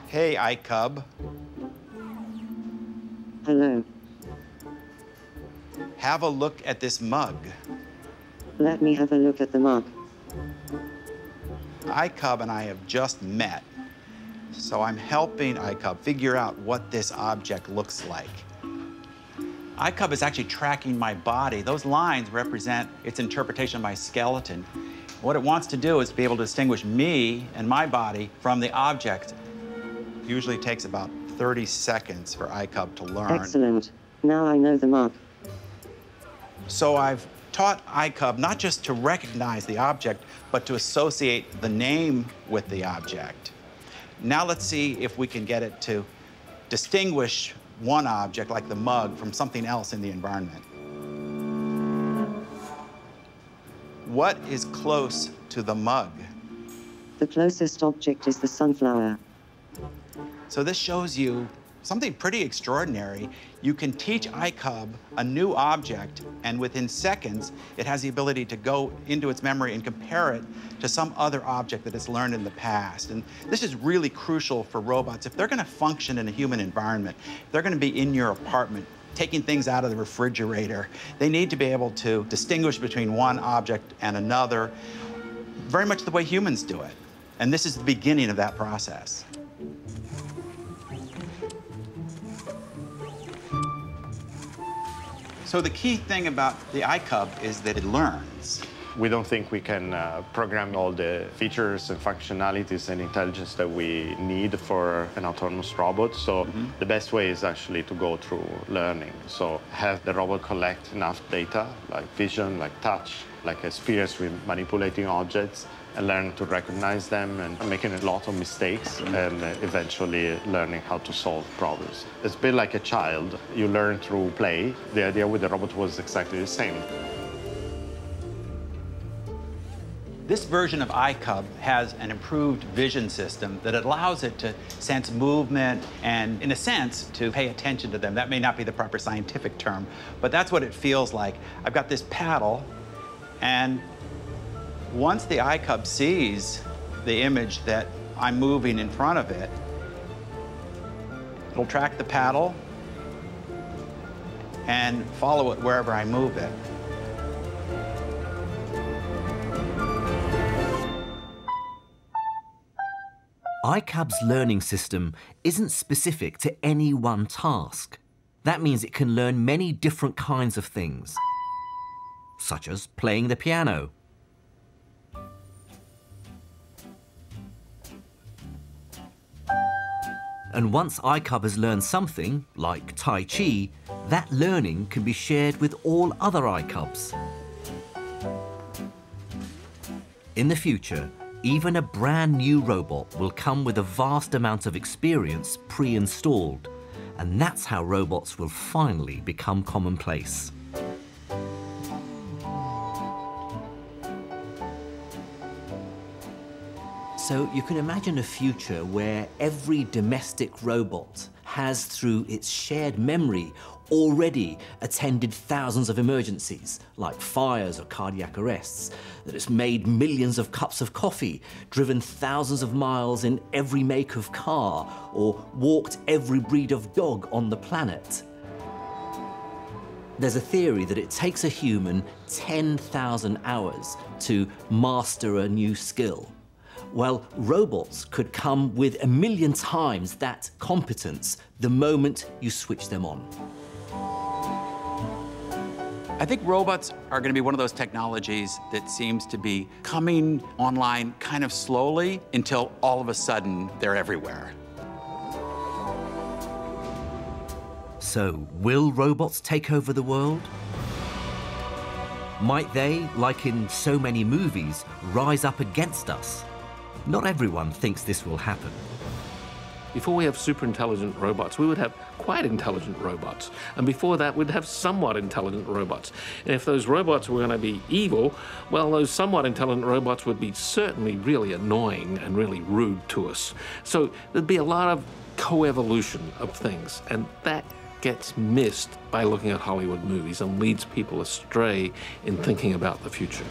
Hey, iCub. Hello. Have a look at this mug. Let me have a look at the mug. iCub and I have just met, so I'm helping iCub figure out what this object looks like. iCub is actually tracking my body. Those lines represent its interpretation of my skeleton. What it wants to do is be able to distinguish me and my body from the object. Usually takes about 30 seconds for iCub to learn. Excellent. Now I know the mug. So I've taught iCub not just to recognize the object, but to associate the name with the object. Now let's see if we can get it to distinguish one object, like the mug, from something else in the environment. What is close to the mug? The closest object is the sunflower. So this shows you something pretty extraordinary. You can teach iCub a new object, and within seconds, it has the ability to go into its memory and compare it to some other object that it's learned in the past. And this is really crucial for robots. If they're going to function in a human environment, if they're going to be in your apartment, taking things out of the refrigerator, they need to be able to distinguish between one object and another, very much the way humans do it. And this is the beginning of that process. So the key thing about the iCub is that it learns. We don't think we can program all the features and functionalities and intelligence that we need for an autonomous robot. So the best way is actually to go through learning. So have the robot collect enough data, like vision, like touch, like experience with manipulating objects, and learn to recognize them and making a lot of mistakes and eventually learning how to solve problems. It's a bit like a child. You learn through play. The idea with the robot was exactly the same. This version of iCub has an improved vision system that allows it to sense movement and, in a sense, to pay attention to them. That may not be the proper scientific term, but that's what it feels like. I've got this paddle, and once the iCub sees the image that I'm moving in front of it, it'll track the paddle and follow it wherever I move it. iCub's learning system isn't specific to any one task. That means it can learn many different kinds of things, such as playing the piano, and once iCub has learned something, like Tai Chi, that learning can be shared with all other iCubs. In the future, even a brand new robot will come with a vast amount of experience pre-installed, and that's how robots will finally become commonplace. So you can imagine a future where every domestic robot has, through its shared memory, already attended thousands of emergencies, like fires or cardiac arrests, that it's made millions of cups of coffee, driven thousands of miles in every make of car, or walked every breed of dog on the planet. There's a theory that it takes a human 10,000 hours to master a new skill. Well, robots could come with 1 million times that competence the moment you switch them on. I think robots are going to be one of those technologies that seems to be coming online kind of slowly until all of a sudden they're everywhere. So, will robots take over the world? Might they, like in so many movies, rise up against us? Not everyone thinks this will happen. Before we have super intelligent robots, we would have quite intelligent robots. And before that, we'd have somewhat intelligent robots. And if those robots were going to be evil, well, those somewhat intelligent robots would be certainly really annoying and really rude to us. So there'd be a lot of co-evolution of things. And that gets missed by looking at Hollywood movies and leads people astray in thinking about the future.